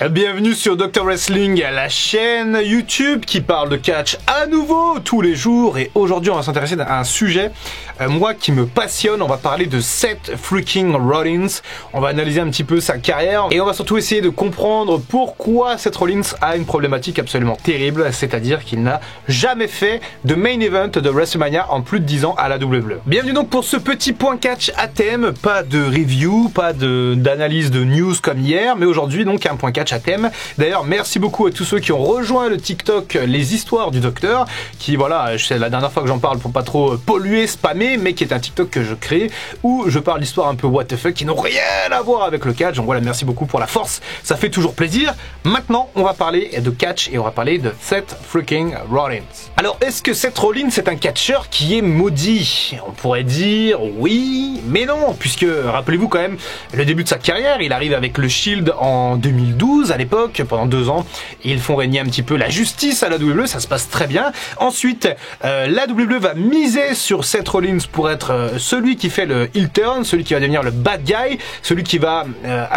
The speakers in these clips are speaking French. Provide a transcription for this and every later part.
Bienvenue sur Dr Wrestling, la chaîne YouTube qui parle de catch à nouveau tous les jours. Et aujourd'hui on va s'intéresser à un sujet, moi qui me passionne. On va parler de Seth freaking Rollins. On va analyser un petit peu sa carrière et on va surtout essayer de comprendre pourquoi Seth Rollins a une problématique absolument terrible, c'est-à-dire qu'il n'a jamais fait de main event de WrestleMania en plus de 10 ans à la WWE. Bienvenue donc pour ce petit point catch à thème, pas de review, pas d'analyse de news comme hier, mais aujourd'hui donc un point catch à thème. D'ailleurs, merci beaucoup à tous ceux qui ont rejoint le TikTok Les Histoires du Docteur, qui voilà, c'est la dernière fois que j'en parle pour pas trop polluer, spammer, mais qui est un TikTok que je crée, où je parle d'histoires un peu what the fuck, qui n'ont rien à voir avec le catch. Donc voilà, merci beaucoup pour la force, ça fait toujours plaisir. Maintenant, on va parler de catch et on va parler de Seth freaking Rollins. Alors, est-ce que Seth Rollins est un catcheur qui est maudit? On pourrait dire oui, mais non, puisque, rappelez-vous quand même, le début de sa carrière, il arrive avec le Shield en 2012, à l'époque, pendant 2 ans, ils font régner un petit peu la justice à la WWE, ça se passe très bien. Ensuite, la WWE va miser sur Seth Rollins pour être celui qui fait le heel turn, celui qui va devenir le bad guy, celui qui va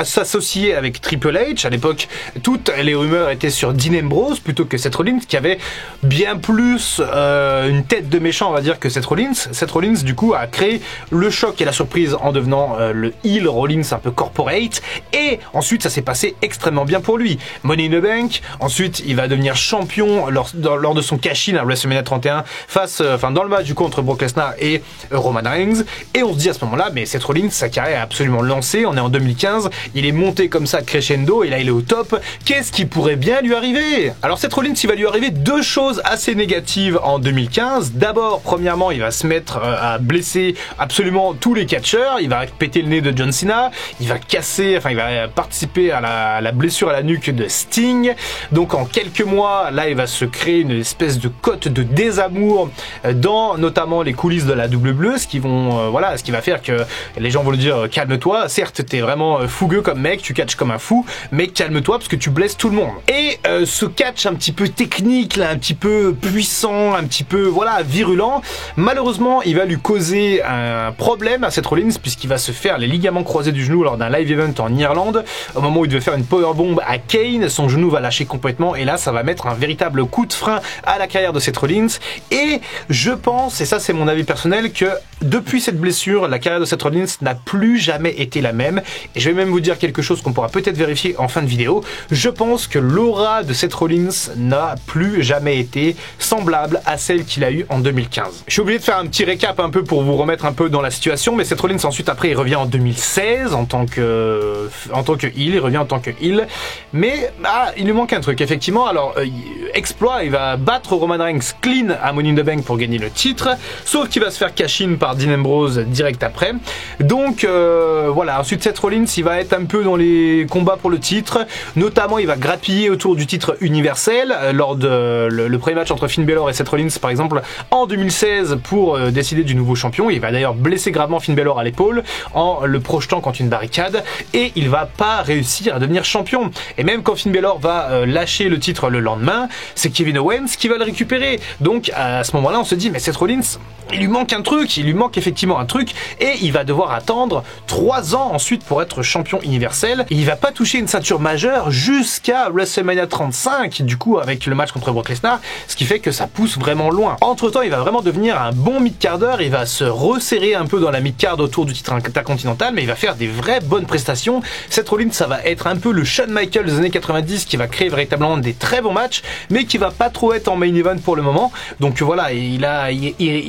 s'associer avec Triple H. À l'époque, toutes les rumeurs étaient sur Dean Ambrose plutôt que Seth Rollins, qui avait bien plus une tête de méchant, on va dire, que Seth Rollins. Seth Rollins, du coup, a créé le choc et la surprise en devenant le heel Rollins un peu corporate. Et ensuite, ça s'est passé extrêmement bien pour lui. Money in the Bank. Ensuite, il va devenir champion lors de son cash-in à WrestleMania 31 dans le match du coup entre Brock Lesnar et Roman Reigns. Et on se dit à ce moment-là, mais Seth Rollins, sa carrière est absolument lancée. On est en 2015. Il est monté comme ça crescendo et là, il est au top. Qu'est-ce qui pourrait bien lui arriver? Alors, Seth Rollins, il va lui arriver 2 choses assez négatives en 2015. D'abord, premièrement, il va se mettre à blesser absolument tous les catcheurs. Il va péter le nez de John Cena. Il va il va participer à la blessure à la nuque de Sting. Donc en quelques mois, là, il va se créer une espèce de cote de désamour dans notamment les coulisses de la WWE, ce qui va faire que les gens vont lui dire calme-toi. Certes, t'es vraiment fougueux comme mec, tu catches comme un fou, mais calme-toi parce que tu blesses tout le monde. Et ce catch un petit peu technique, là, un petit peu puissant, un petit peu virulent, malheureusement, il va lui causer un problème à Seth Rollins puisqu'il va se faire les ligaments croisés du genou lors d'un live event en Irlande. Au moment où il devait faire une powerbomb à Kane, son genou va lâcher complètement et là ça va mettre un véritable coup de frein à la carrière de Seth Rollins. Et je pense, et ça c'est mon avis personnel, que depuis cette blessure, la carrière de Seth Rollins n'a plus jamais été la même. Et je vais même vous dire quelque chose qu'on pourra peut-être vérifier en fin de vidéo. Je pense que l'aura de Seth Rollins n'a plus jamais été semblable à celle qu'il a eue en 2015. J'ai oublié de faire un petit récap un peu pour vous remettre un peu dans la situation, mais Seth Rollins ensuite après il revient en 2016 en tant que heel, il revient en tant que heel. Mais il lui manque un truc, effectivement. Alors, exploit, il va battre Roman Reigns clean à Money in the Bank pour gagner le titre, sauf qu'il va se faire cash-in par Dean Ambrose direct après. Donc, voilà. Ensuite, Seth Rollins, il va être un peu dans les combats pour le titre. Notamment, il va grappiller autour du titre universel lors de le premier match entre Finn Balor et Seth Rollins, par exemple, en 2016 pour décider du nouveau champion. Il va d'ailleurs blesser gravement Finn Balor à l'épaule en le projetant contre une barricade et il va pas réussir à devenir champion. Et même quand Finn Balor va lâcher le titre le lendemain, c'est Kevin Owens qui va le récupérer. Donc à ce moment-là, on se dit, mais Seth Rollins, il lui manque un truc, il lui manque effectivement un truc, et il va devoir attendre 3 ans ensuite pour être champion universel. Et il va pas toucher une ceinture majeure jusqu'à WrestleMania 35, du coup avec le match contre Brock Lesnar, ce qui fait que ça pousse vraiment loin. Entre-temps, il va vraiment devenir un bon mid-carder, il va se resserrer un peu dans la mid-card autour du titre intercontinental, mais il va faire des vraies bonnes prestations. Seth Rollins, ça va être un peu le Shawn Michaels des années 90 qui va créer véritablement des très bons matchs, mais qui va pas trop être en main event pour le moment. Donc voilà, il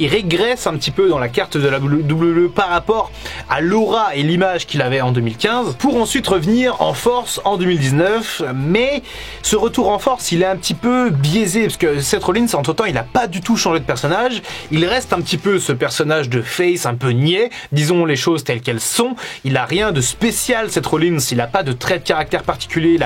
régresse un petit peu dans la carte de la WWE par rapport à l'aura et l'image qu'il avait en 2015, pour ensuite revenir en force en 2019. Mais ce retour en force, il est un petit peu biaisé, parce que Seth Rollins, entre-temps, il a pas du tout changé de personnage. Il reste un petit peu ce personnage de face un peu niais, disons les choses telles qu'elles sont. Il a rien de spécial, Seth Rollins, il a pas de trait de caractère particulier,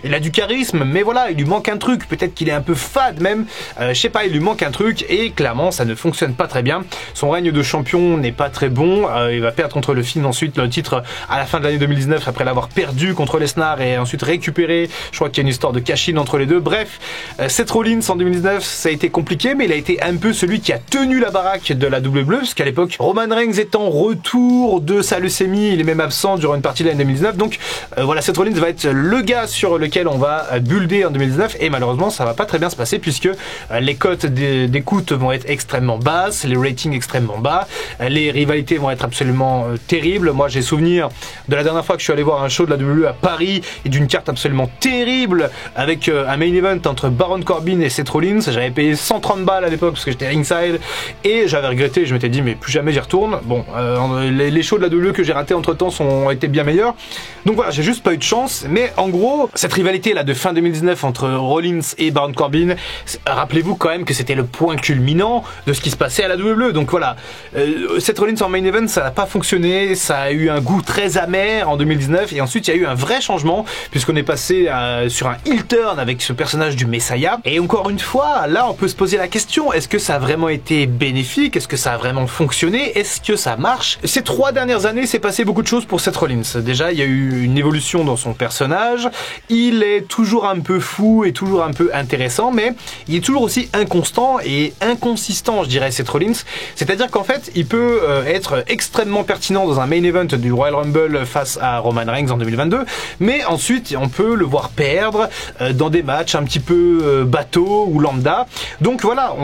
il a du charisme, mais voilà, il lui manque un truc, peut-être qu'il est un peu fade même, je sais pas, il lui manque un truc, et clairement ça ne fonctionne pas très bien. Son règne de champion n'est pas très bon, il va perdre contre le Finn ensuite le titre à la fin de l'année 2019 après l'avoir perdu contre Lesnar et ensuite récupéré. Je crois qu'il y a une histoire de cash-in entre les deux. Bref, Seth Rollins en 2019 ça a été compliqué, mais il a été un peu celui qui a tenu la baraque de la WWE, parce qu'à l'époque Roman Reigns est en retour de sa leucémie, il est même absent durant une partie de l'année 2019, donc voilà, Seth Rollins va être le gars sur lequel on va builder en 2019 et malheureusement ça va pas très bien se passer puisque les cotes d'écoute vont être extrêmement basses, les ratings extrêmement bas, les rivalités vont être absolument terribles. Moi j'ai souvenir de la dernière fois que je suis allé voir un show de la WWE à Paris et d'une carte absolument terrible avec un main event entre Baron Corbin et Seth Rollins. J'avais payé 130 balles à l'époque parce que j'étais ringside et j'avais regretté, je m'étais dit mais plus jamais j'y retourne. Bon, les shows de la WWE que j'ai ratés entre temps ont été bien meilleurs. Donc voilà, j'ai juste pas eu de chance. Mais en gros, cette rivalité là de fin 2019 entre Rollins et Baron Corbin, rappelez-vous quand même que c'était le point culminant de ce qui se passait à la WWE. Donc voilà, Seth Rollins en main event, ça n'a pas fonctionné, ça a eu un goût très amer en 2019 et ensuite il y a eu un vrai changement puisqu'on est passé sur un heel turn avec ce personnage du Messiah. Et encore une fois, là on peut se poser la question, est-ce que ça a vraiment été bénéfique? Est-ce que ça a vraiment fonctionné? Est-ce que ça marche? Ces 3 dernières années, c'est passé beaucoup de choses pour Seth Rollins. Déjà, il y a eu une évolution dans son personnage, il est toujours un peu fou et toujours un peu intéressant, mais il est toujours aussi inconstant et inconsistant, je dirais, Seth Rollins. C'est-à-dire qu'en fait, il peut être extrêmement pertinent dans un main event du Royal Rumble face à Roman Reigns en 2022, mais ensuite, on peut le voir perdre dans des matchs un petit peu bateau ou lambda. Donc voilà,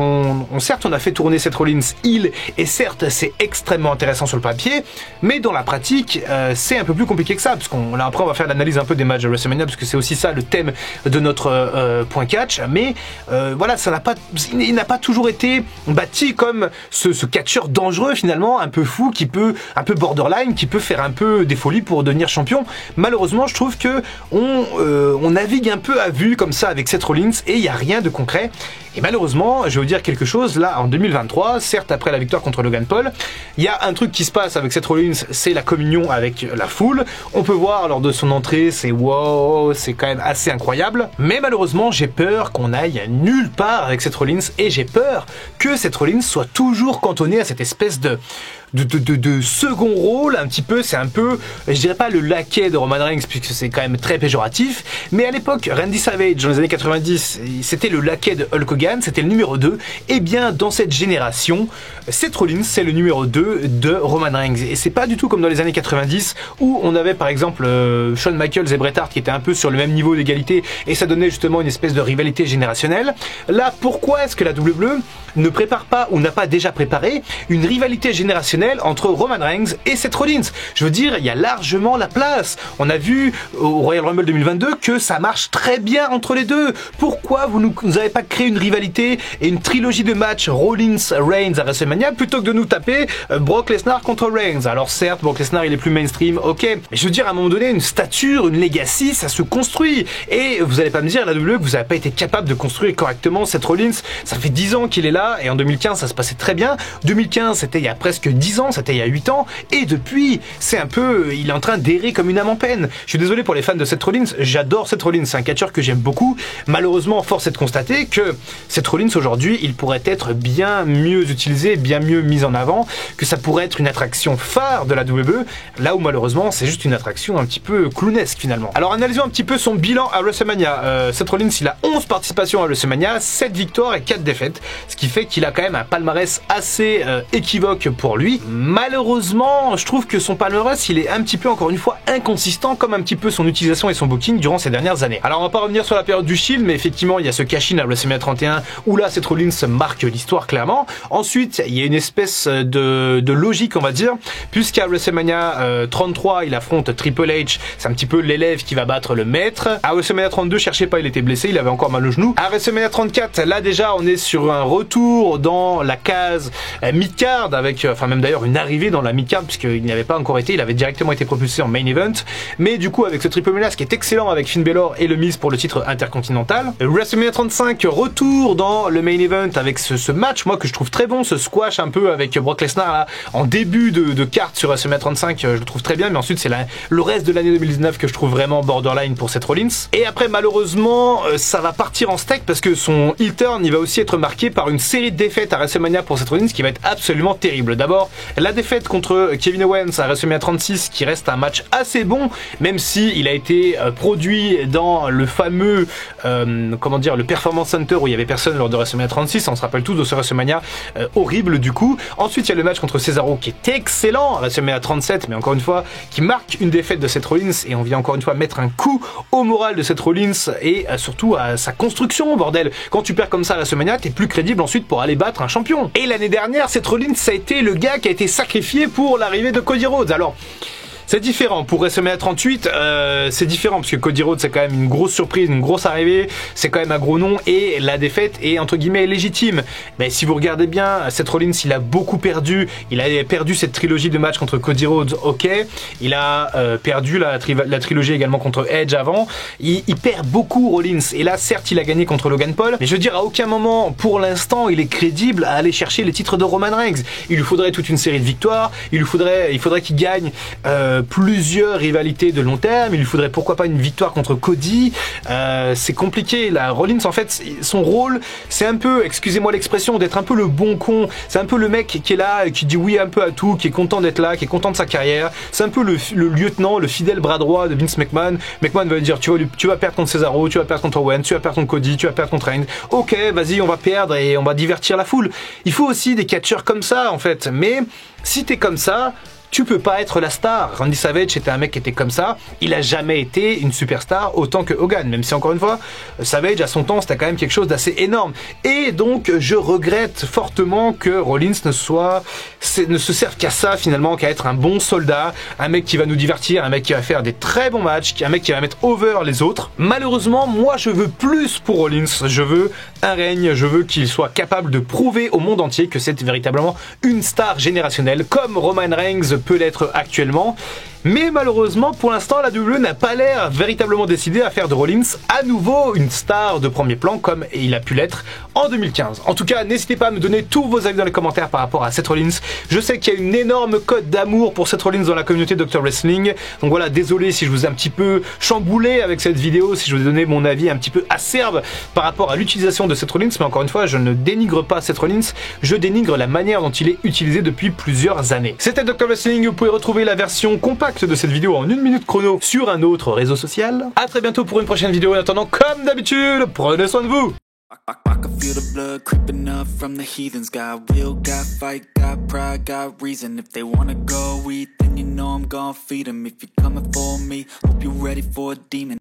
certes, on a fait tourner Seth Rollins heel, et certes, c'est extrêmement intéressant sur le papier, mais dans la pratique, c'est un peu plus compliqué que ça, parce là après on va faire l'analyse un peu des matchs de WrestleMania, parce que c'est aussi ça le thème de notre point catch, mais voilà, il n'a pas toujours été bâti comme ce catcheur dangereux finalement, un peu fou, un peu borderline, qui peut faire un peu des folies pour devenir champion. Malheureusement, je trouve que on navigue un peu à vue comme ça avec Seth Rollins, et il n'y a rien de concret. Et malheureusement, je vais vous dire quelque chose, là en 2023, certes après la victoire contre Logan Paul, il y a un truc qui se passe avec Seth Rollins, c'est la communion avec la foule. On peut voir lors de son entrée, c'est wow, c'est quand même assez incroyable. Mais malheureusement, j'ai peur qu'on aille nulle part avec Seth Rollins, et j'ai peur que Seth Rollins soit toujours cantonné à cette espèce de second rôle, un petit peu, c'est un peu, je dirais pas le laquais de Roman Reigns, puisque c'est quand même très péjoratif, mais à l'époque, Randy Savage, dans les années 90, c'était le laquais de Hulk Hogan, c'était le numéro 2, et bien, dans cette génération, Seth Rollins, c'est le numéro 2 de Roman Reigns, et c'est pas du tout comme dans les années 90, où on avait par exemple Shawn Michaels et Bret Hart qui étaient un peu sur le même niveau d'égalité, et ça donnait justement une espèce de rivalité générationnelle. Là, pourquoi est-ce que la WWE ne prépare pas, ou n'a pas déjà préparé, une rivalité générationnelle entre Roman Reigns et Seth Rollins? Je veux dire, il y a largement la place. On a vu au Royal Rumble 2022 que ça marche très bien entre les deux. Pourquoi vous n'avez pas créé une rivalité et une trilogie de matchs Rollins-Reigns à WrestleMania plutôt que de nous taper Brock Lesnar contre Reigns? Alors certes, Brock Lesnar il est plus mainstream, ok, mais je veux dire, à un moment donné, une stature, une legacy, ça se construit. Et vous allez pas me dire, la WWE, que vous n'avez pas été capable de construire correctement Seth Rollins. Ça fait 10 ans qu'il est là, et en 2015 ça se passait très bien. 2015 c'était il y a presque 10 ans, c'était il y a 8 ans, et depuis, c'est un peu, il est en train d'errer comme une âme en peine. Je suis désolé pour les fans de Seth Rollins, j'adore Seth Rollins, c'est un catcheur que j'aime beaucoup. Malheureusement, force est de constater que Seth Rollins aujourd'hui, il pourrait être bien mieux utilisé, bien mieux mis en avant, que ça pourrait être une attraction phare de la WWE, là où malheureusement, c'est juste une attraction un petit peu clownesque finalement. Alors analysons un petit peu son bilan à WrestleMania. Seth Rollins, il a 11 participations à WrestleMania, 7 victoires et 4 défaites, ce qui fait qu'il a quand même un palmarès assez équivoque pour lui. Malheureusement, je trouve que son palmarès, il est un petit peu, encore une fois, inconsistant, comme un petit peu son utilisation et son booking durant ces dernières années. Alors, on va pas revenir sur la période du Shield, mais effectivement, il y a ce cash-in à WrestleMania 31, où là, Seth Rollins marque l'histoire, clairement. Ensuite, il y a une espèce de logique, on va dire, puisqu'à WrestleMania 33, il affronte Triple H, c'est un petit peu l'élève qui va battre le maître. À WrestleMania 32, cherchez pas, il était blessé, il avait encore mal au genou. À WrestleMania 34, là, déjà, on est sur un retour dans la case mid-card, avec, enfin, même d'ailleurs, une arrivée dans la mid-card, puisqu'il n'y avait pas encore été, il avait directement été propulsé en main event, mais du coup avec ce triple menace qui est excellent avec Finn Balor et le Miz pour le titre intercontinental. WrestleMania 35, retour dans le main event avec ce match, moi que je trouve très bon, ce squash un peu avec Brock Lesnar là, en début de carte sur WrestleMania 35, je le trouve très bien, mais ensuite c'est le reste de l'année 2019 que je trouve vraiment borderline pour Seth Rollins. Et après malheureusement ça va partir en steak parce que son heel turn il va aussi être marqué par une série de défaites à WrestleMania pour Seth Rollins qui va être absolument terrible. D'abord la défaite contre Kevin Owens à WrestleMania 36 qui reste un match assez bon, même si il a été produit dans le fameux le Performance Center où il y avait personne lors de WrestleMania 36. On se rappelle tous de ce WrestleMania horrible du coup. Ensuite il y a le match contre Cesaro qui est excellent à WrestleMania 37, mais encore une fois qui marque une défaite de Seth Rollins, et on vient encore une fois mettre un coup au moral de Seth Rollins et surtout à sa construction, bordel. Quand tu perds comme ça à WrestleMania, t'es plus crédible ensuite pour aller battre un champion. Et l'année dernière, Seth Rollins ça a été le gars qui a été sacrifié pour l'arrivée de Cody Rhodes. Alors c'est différent. Pour WrestleMania 38, c'est différent parce que Cody Rhodes c'est quand même une grosse surprise, une grosse arrivée, c'est quand même un gros nom et la défaite est entre guillemets légitime. Mais si vous regardez bien, Seth Rollins il a beaucoup perdu. Il a perdu cette trilogie de matchs contre Cody Rhodes, ok. Il a perdu la trilogie également contre Edge avant. Il perd beaucoup Rollins et là certes il a gagné contre Logan Paul, mais je veux dire à aucun moment pour l'instant il est crédible à aller chercher les titres de Roman Reigns. Il lui faudrait toute une série de victoires. Il faudrait qu'il gagne plusieurs rivalités de long terme, il lui faudrait pourquoi pas une victoire contre Cody, c'est compliqué là. Rollins en fait son rôle c'est un peu, excusez-moi l'expression, d'être un peu le bon con, c'est un peu le mec qui est là, qui dit oui un peu à tout, qui est content d'être là, qui est content de sa carrière, c'est un peu le lieutenant, le fidèle bras droit de Vince McMahon. McMahon va lui dire tu vas perdre contre Cesaro, tu vas perdre contre Owens, tu vas perdre contre Cody, tu vas perdre contre Reigns, ok vas-y on va perdre et on va divertir la foule. Il faut aussi des catcheurs comme ça en fait, mais si t'es comme ça, tu peux pas être la star. Randy Savage était un mec qui était comme ça. Il a jamais été une superstar autant que Hogan. Même si encore une fois, Savage à son temps c'était quand même quelque chose d'assez énorme. Et donc je regrette fortement que Rollins ne se serve qu'à ça finalement, qu'à être un bon soldat, un mec qui va nous divertir, un mec qui va faire des très bons matchs, un mec qui va mettre over les autres. Malheureusement, moi je veux plus pour Rollins. Je veux un règne. Je veux qu'il soit capable de prouver au monde entier que c'est véritablement une star générationnelle comme Roman Reigns peut l'être actuellement. Mais malheureusement, pour l'instant, la WWE n'a pas l'air véritablement décidée à faire de Rollins à nouveau une star de premier plan comme il a pu l'être en 2015. En tout cas, n'hésitez pas à me donner tous vos avis dans les commentaires par rapport à Seth Rollins. Je sais qu'il y a une énorme cote d'amour pour Seth Rollins dans la communauté Dr Wrestling. Donc voilà, désolé si je vous ai un petit peu chamboulé avec cette vidéo, si je vous ai donné mon avis un petit peu acerbe par rapport à l'utilisation de Seth Rollins. Mais encore une fois, je ne dénigre pas Seth Rollins, je dénigre la manière dont il est utilisé depuis plusieurs années. C'était Dr Wrestling, vous pouvez retrouber la version compacte de cette vidéo en 1 minute chrono sur un autre réseau social. A très bientôt pour une prochaine vidéo. En attendant, comme d'habitude, prenez soin de vous. I can feel the blood creeping up from the heathens. Got will, got fight, got pride, got reason. If they wanna go eat, then you know I'm gon' feed them. If you're coming for me, hope you're ready for a demon.